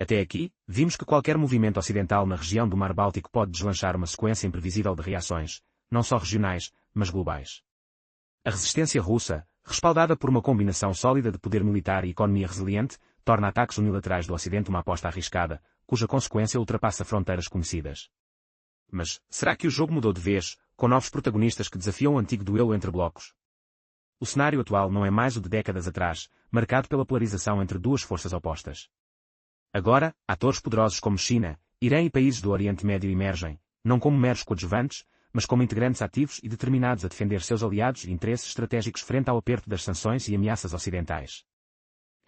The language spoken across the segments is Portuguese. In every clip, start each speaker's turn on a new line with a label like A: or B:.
A: Até aqui, vimos que qualquer movimento ocidental na região do Mar Báltico pode deslanchar uma sequência imprevisível de reações, não só regionais, mas globais. A resistência russa, respaldada por uma combinação sólida de poder militar e economia resiliente, torna ataques unilaterais do Ocidente uma aposta arriscada, cuja consequência ultrapassa fronteiras conhecidas. Mas, será que o jogo mudou de vez, com novos protagonistas que desafiam o antigo duelo entre blocos? O cenário atual não é mais o de décadas atrás, marcado pela polarização entre duas forças opostas. Agora, atores poderosos como China, Irã e países do Oriente Médio emergem, não como meros coadjuvantes, mas como integrantes ativos e determinados a defender seus aliados e interesses estratégicos frente ao aperto das sanções e ameaças ocidentais.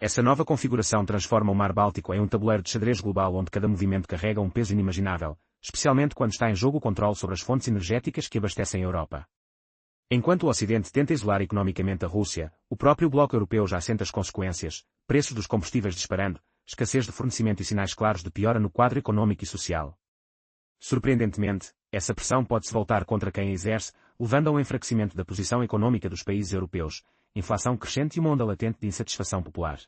A: Essa nova configuração transforma o Mar Báltico em um tabuleiro de xadrez global onde cada movimento carrega um peso inimaginável, especialmente quando está em jogo o controle sobre as fontes energéticas que abastecem a Europa. Enquanto o Ocidente tenta isolar economicamente a Rússia, o próprio bloco europeu já sente as consequências, preços dos combustíveis disparando, escassez de fornecimento e sinais claros de piora no quadro econômico e social. Surpreendentemente, essa pressão pode-se voltar contra quem a exerce, levando a um enfraquecimento da posição econômica dos países europeus, inflação crescente e uma onda latente de insatisfação popular.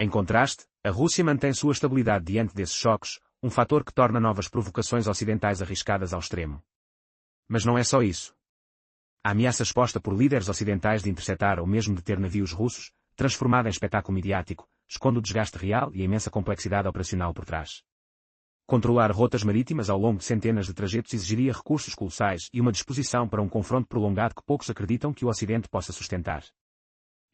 A: Em contraste, a Rússia mantém sua estabilidade diante desses choques, um fator que torna novas provocações ocidentais arriscadas ao extremo. Mas não é só isso. A ameaça exposta por líderes ocidentais de interceptar ou mesmo de ter navios russos, transformada em espetáculo midiático, esconde o desgaste real e a imensa complexidade operacional por trás. Controlar rotas marítimas ao longo de centenas de trajetos exigiria recursos colossais e uma disposição para um confronto prolongado que poucos acreditam que o Ocidente possa sustentar.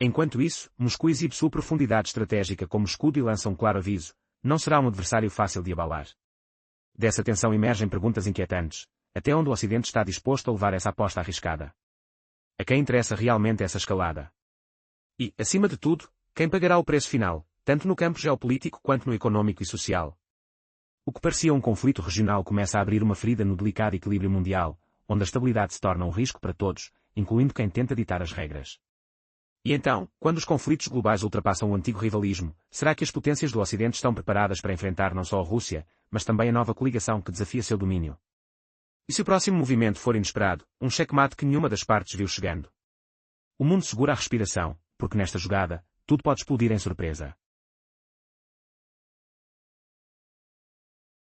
A: Enquanto isso, Moscou exibe sua profundidade estratégica como escudo e lança um claro aviso: não será um adversário fácil de abalar. Dessa tensão emergem perguntas inquietantes: até onde o Ocidente está disposto a levar essa aposta arriscada? A quem interessa realmente essa escalada? E, acima de tudo, quem pagará o preço final, tanto no campo geopolítico quanto no econômico e social? O que parecia um conflito regional começa a abrir uma ferida no delicado equilíbrio mundial, onde a estabilidade se torna um risco para todos, incluindo quem tenta ditar as regras. E então, quando os conflitos globais ultrapassam o antigo rivalismo, será que as potências do Ocidente estão preparadas para enfrentar não só a Rússia, mas também a nova coligação que desafia seu domínio? E se o próximo movimento for inesperado, um checkmate que nenhuma das partes viu chegando? O mundo segura a respiração, porque nesta jogada, tudo pode explodir em surpresa.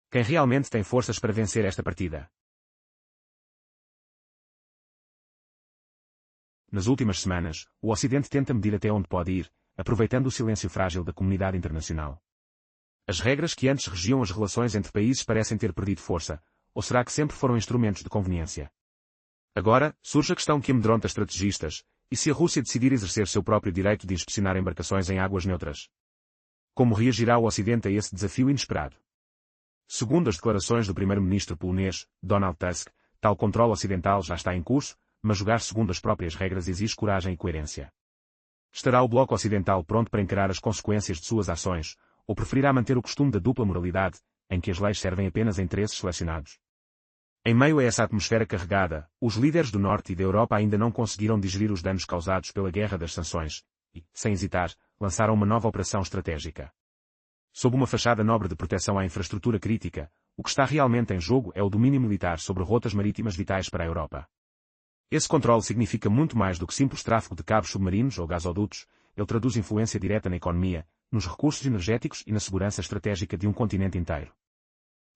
A: Quem realmente tem forças para vencer esta partida? Nas últimas semanas, o Ocidente tenta medir até onde pode ir, aproveitando o silêncio frágil da comunidade internacional. As regras que antes regiam as relações entre países parecem ter perdido força, ou será que sempre foram instrumentos de conveniência? Agora, surge a questão que amedronta estrategistas: e se a Rússia decidir exercer seu próprio direito de inspecionar embarcações em águas neutras? Como reagirá o Ocidente a esse desafio inesperado? Segundo as declarações do primeiro-ministro polonês, Donald Tusk, tal controle ocidental já está em curso, mas jogar segundo as próprias regras exige coragem e coerência. Estará o bloco ocidental pronto para encarar as consequências de suas ações, ou preferirá manter o costume da dupla moralidade, em que as leis servem apenas a interesses selecionados? Em meio a essa atmosfera carregada, os líderes do Norte e da Europa ainda não conseguiram digerir os danos causados pela guerra das sanções, e, sem hesitar, lançaram uma nova operação estratégica. Sob uma fachada nobre de proteção à infraestrutura crítica, o que está realmente em jogo é o domínio militar sobre rotas marítimas vitais para a Europa. Esse controle significa muito mais do que simples tráfego de cabos submarinos ou gasodutos, ele traduz influência direta na economia, nos recursos energéticos e na segurança estratégica de um continente inteiro.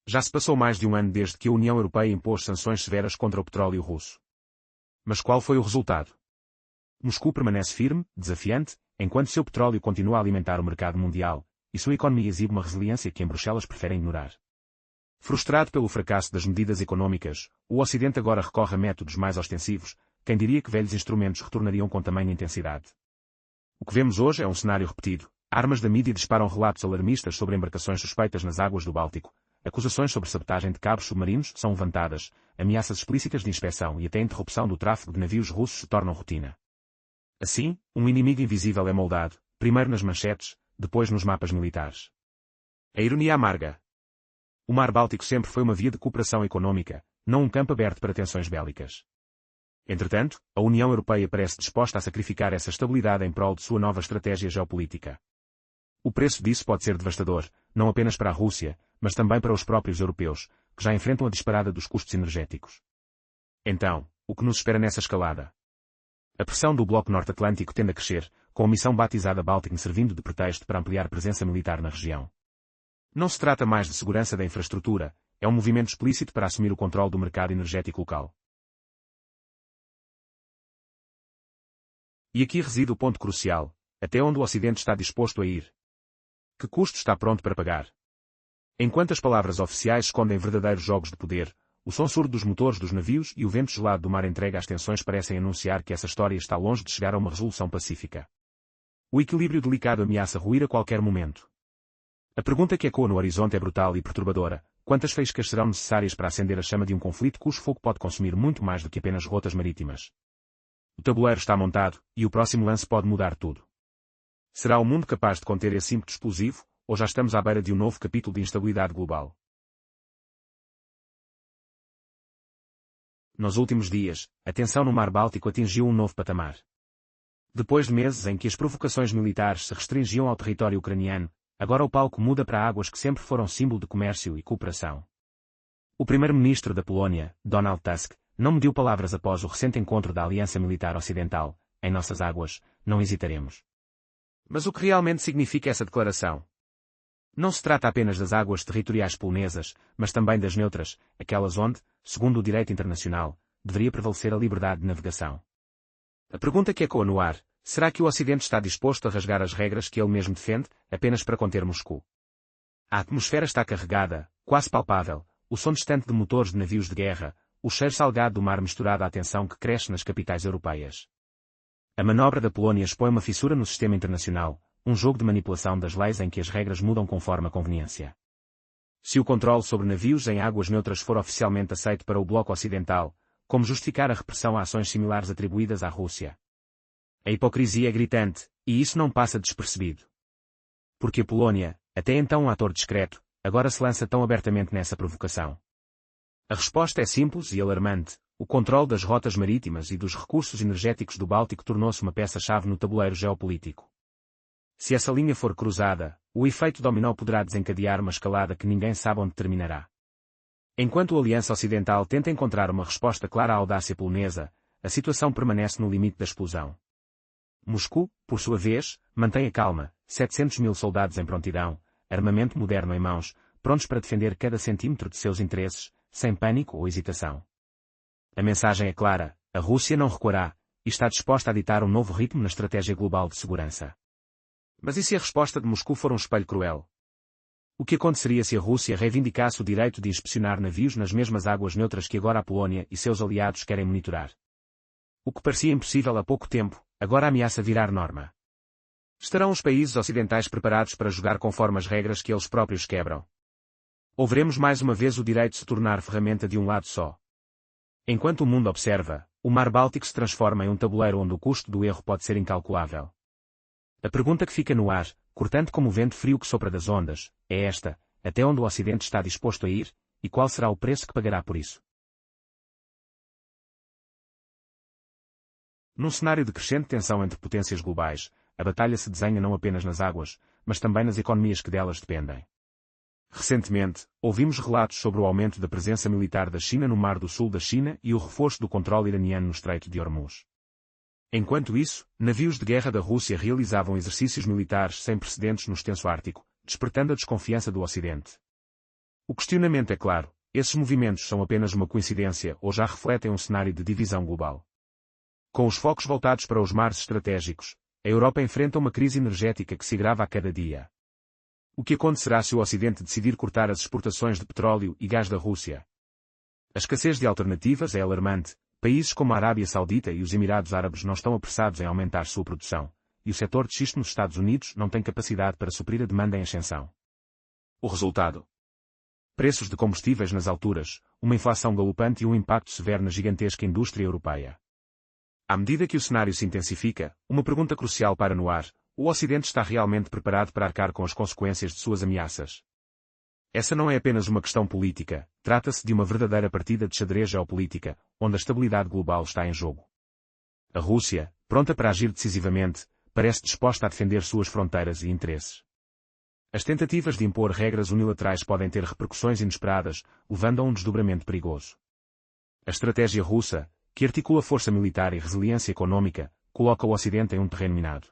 A: Já se passou mais de um ano desde que a União Europeia impôs sanções severas contra o petróleo russo. Mas qual foi o resultado? Moscou permanece firme, desafiante, enquanto seu petróleo continua a alimentar o mercado mundial, e sua economia exibe uma resiliência que em Bruxelas preferem ignorar. Frustrado pelo fracasso das medidas econômicas, o Ocidente agora recorre a métodos mais ostensivos, quem diria que velhos instrumentos retornariam com tamanha intensidade. O que vemos hoje é um cenário repetido. Armas da mídia disparam relatos alarmistas sobre embarcações suspeitas nas águas do Báltico, acusações sobre sabotagem de cabos submarinos são levantadas, ameaças explícitas de inspeção e até interrupção do tráfego de navios russos se tornam rotina. Assim, um inimigo invisível é moldado, primeiro nas manchetes, depois nos mapas militares. A ironia amarga. O Mar Báltico sempre foi uma via de cooperação econômica, não um campo aberto para tensões bélicas. Entretanto, a União Europeia parece disposta a sacrificar essa estabilidade em prol de sua nova estratégia geopolítica. O preço disso pode ser devastador, não apenas para a Rússia, mas também para os próprios europeus, que já enfrentam a disparada dos custos energéticos. Então, o que nos espera nessa escalada? A pressão do bloco norte-atlântico tende a crescer, com a missão batizada Baltic servindo de pretexto para ampliar presença militar na região. Não se trata mais de segurança da infraestrutura, é um movimento explícito para assumir o controle do mercado energético local. E aqui reside o ponto crucial: até onde o Ocidente está disposto a ir? Que custo está pronto para pagar? Enquanto as palavras oficiais escondem verdadeiros jogos de poder, o som surdo dos motores dos navios e o vento gelado do mar entregue às tensões parecem anunciar que essa história está longe de chegar a uma resolução pacífica. O equilíbrio delicado ameaça ruir a qualquer momento. A pergunta que ecoa no horizonte é brutal e perturbadora: quantas faíscas serão necessárias para acender a chama de um conflito cujo fogo pode consumir muito mais do que apenas rotas marítimas? O tabuleiro está montado, e o próximo lance pode mudar tudo. Será o mundo capaz de conter esse ímpeto explosivo, ou já estamos à beira de um novo capítulo de instabilidade global? Nos últimos dias, a tensão no Mar Báltico atingiu um novo patamar. Depois de meses em que as provocações militares se restringiam ao território ucraniano, agora o palco muda para águas que sempre foram símbolo de comércio e cooperação. O primeiro-ministro da Polónia, Donald Tusk, não mediu palavras após o recente encontro da Aliança Militar Ocidental: em nossas águas, não hesitaremos. Mas o que realmente significa essa declaração? Não se trata apenas das águas territoriais polonesas, mas também das neutras, aquelas onde, segundo o direito internacional, deveria prevalecer a liberdade de navegação. A pergunta que ecoa no ar: será que o Ocidente está disposto a rasgar as regras que ele mesmo defende, apenas para conter Moscou? A atmosfera está carregada, quase palpável, o som distante de motores de navios de guerra, o cheiro salgado do mar misturado à tensão que cresce nas capitais europeias. A manobra da Polónia expõe uma fissura no sistema internacional, um jogo de manipulação das leis em que as regras mudam conforme a conveniência. Se o controle sobre navios em águas neutras for oficialmente aceito para o bloco ocidental, como justificar a repressão a ações similares atribuídas à Rússia? A hipocrisia é gritante, e isso não passa despercebido. Porque a Polónia, até então um ator discreto, agora se lança tão abertamente nessa provocação. A resposta é simples e alarmante: o controle das rotas marítimas e dos recursos energéticos do Báltico tornou-se uma peça-chave no tabuleiro geopolítico. Se essa linha for cruzada, o efeito dominó poderá desencadear uma escalada que ninguém sabe onde terminará. Enquanto a Aliança Ocidental tenta encontrar uma resposta clara à audácia polonesa, a situação permanece no limite da explosão. Moscou, por sua vez, mantém a calma, 700 mil soldados em prontidão, armamento moderno em mãos, prontos para defender cada centímetro de seus interesses, sem pânico ou hesitação. A mensagem é clara: a Rússia não recuará, e está disposta a ditar um novo ritmo na estratégia global de segurança. Mas e se a resposta de Moscou for um espelho cruel? O que aconteceria se a Rússia reivindicasse o direito de inspecionar navios nas mesmas águas neutras que agora a Polónia e seus aliados querem monitorar? O que parecia impossível há pouco tempo, agora ameaça virar norma. Estarão os países ocidentais preparados para jogar conforme as regras que eles próprios quebram? Ou veremos mais uma vez o direito se tornar ferramenta de um lado só? Enquanto o mundo observa, o Mar Báltico se transforma em um tabuleiro onde o custo do erro pode ser incalculável. A pergunta que fica no ar, cortante como o vento frio que sopra das ondas, é esta: até onde o Ocidente está disposto a ir, e qual será o preço que pagará por isso? Num cenário de crescente tensão entre potências globais, a batalha se desenha não apenas nas águas, mas também nas economias que delas dependem. Recentemente, ouvimos relatos sobre o aumento da presença militar da China no Mar do Sul da China e o reforço do controle iraniano no Estreito de Hormuz. Enquanto isso, navios de guerra da Rússia realizavam exercícios militares sem precedentes no extenso Ártico, despertando a desconfiança do Ocidente. O questionamento é claro: esses movimentos são apenas uma coincidência ou já refletem um cenário de divisão global? Com os focos voltados para os mares estratégicos, a Europa enfrenta uma crise energética que se agrava a cada dia. O que acontecerá se o Ocidente decidir cortar as exportações de petróleo e gás da Rússia? A escassez de alternativas é alarmante. Países como a Arábia Saudita e os Emirados Árabes não estão apressados em aumentar sua produção, e o setor de xisto nos Estados Unidos não tem capacidade para suprir a demanda em ascensão. O resultado? Preços de combustíveis nas alturas, uma inflação galopante e um impacto severo na gigantesca indústria europeia. À medida que o cenário se intensifica, uma pergunta crucial paira no ar: o Ocidente está realmente preparado para arcar com as consequências de suas ameaças? Essa não é apenas uma questão política, trata-se de uma verdadeira partida de xadrez geopolítica, onde a estabilidade global está em jogo. A Rússia, pronta para agir decisivamente, parece disposta a defender suas fronteiras e interesses. As tentativas de impor regras unilaterais podem ter repercussões inesperadas, levando a um desdobramento perigoso. A estratégia russa, que articula força militar e resiliência econômica, coloca o Ocidente em um terreno minado.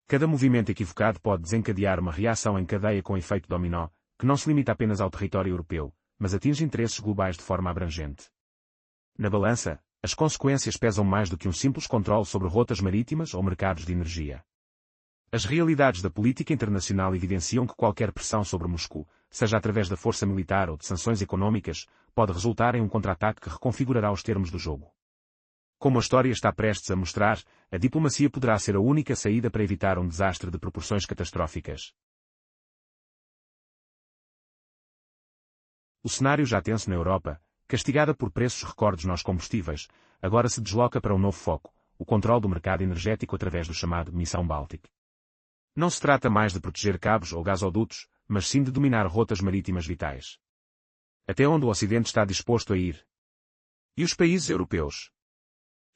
A: Cada movimento equivocado pode desencadear uma reação em cadeia com efeito dominó, que não se limita apenas ao território europeu, mas atinge interesses globais de forma abrangente. Na balança, as consequências pesam mais do que um simples controle sobre rotas marítimas ou mercados de energia. As realidades da política internacional evidenciam que qualquer pressão sobre Moscou, seja através da força militar ou de sanções econômicas, pode resultar em um contra-ataque que reconfigurará os termos do jogo. Como a história está prestes a mostrar, a diplomacia poderá ser a única saída para evitar um desastre de proporções catastróficas. O cenário já tenso na Europa, castigada por preços recordes nos combustíveis, agora se desloca para um novo foco, o controle do mercado energético através do chamado Missão Báltica. Não se trata mais de proteger cabos ou gasodutos, mas sim de dominar rotas marítimas vitais. Até onde o Ocidente está disposto a ir? E os países europeus?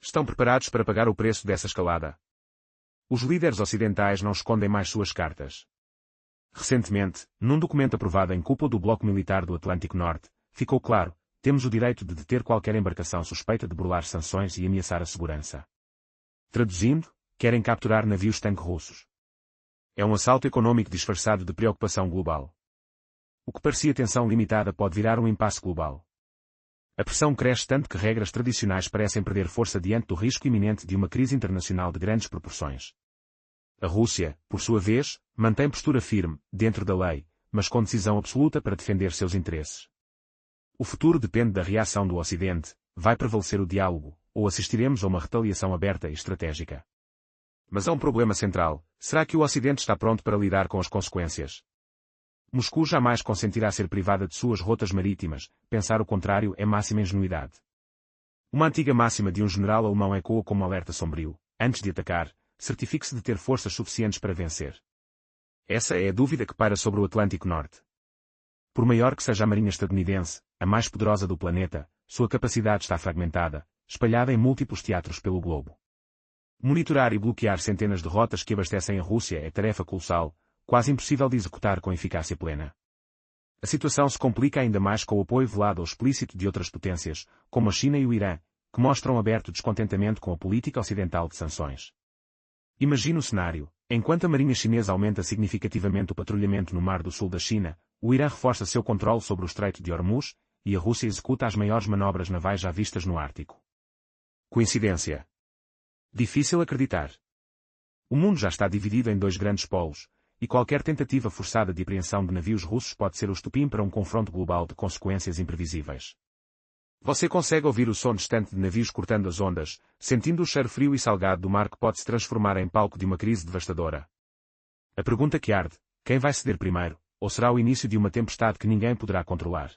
A: Estão preparados para pagar o preço dessa escalada? Os líderes ocidentais não escondem mais suas cartas. Recentemente, num documento aprovado em cúpula do Bloco Militar do Atlântico Norte, ficou claro: temos o direito de deter qualquer embarcação suspeita de burlar sanções e ameaçar a segurança. Traduzindo, querem capturar navios-tanque russos. É um assalto econômico disfarçado de preocupação global. O que parecia tensão limitada pode virar um impasse global. A pressão cresce tanto que regras tradicionais parecem perder força diante do risco iminente de uma crise internacional de grandes proporções. A Rússia, por sua vez, mantém postura firme, dentro da lei, mas com decisão absoluta para defender seus interesses. O futuro depende da reação do Ocidente: vai prevalecer o diálogo, ou assistiremos a uma retaliação aberta e estratégica? Mas há um problema central: será que o Ocidente está pronto para lidar com as consequências? Moscou jamais consentirá ser privada de suas rotas marítimas, pensar o contrário é máxima ingenuidade. Uma antiga máxima de um general alemão ecoa como um alerta sombrio: antes de atacar, certifique-se de ter forças suficientes para vencer. Essa é a dúvida que paira sobre o Atlântico Norte. Por maior que seja a marinha estadunidense, a mais poderosa do planeta, sua capacidade está fragmentada, espalhada em múltiplos teatros pelo globo. Monitorar e bloquear centenas de rotas que abastecem a Rússia é tarefa colossal, quase impossível de executar com eficácia plena. A situação se complica ainda mais com o apoio velado ou explícito de outras potências, como a China e o Irã, que mostram aberto descontentamento com a política ocidental de sanções. Imagine o cenário: enquanto a marinha chinesa aumenta significativamente o patrulhamento no Mar do Sul da China, o Irã reforça seu controle sobre o Estreito de Hormuz, e a Rússia executa as maiores manobras navais já vistas no Ártico. Coincidência? Difícil acreditar. O mundo já está dividido em dois grandes polos, e qualquer tentativa forçada de apreensão de navios russos pode ser o estopim para um confronto global de consequências imprevisíveis. Você consegue ouvir o som distante de navios cortando as ondas, sentindo o cheiro frio e salgado do mar que pode se transformar em palco de uma crise devastadora. A pergunta que arde: quem vai ceder primeiro, ou será o início de uma tempestade que ninguém poderá controlar?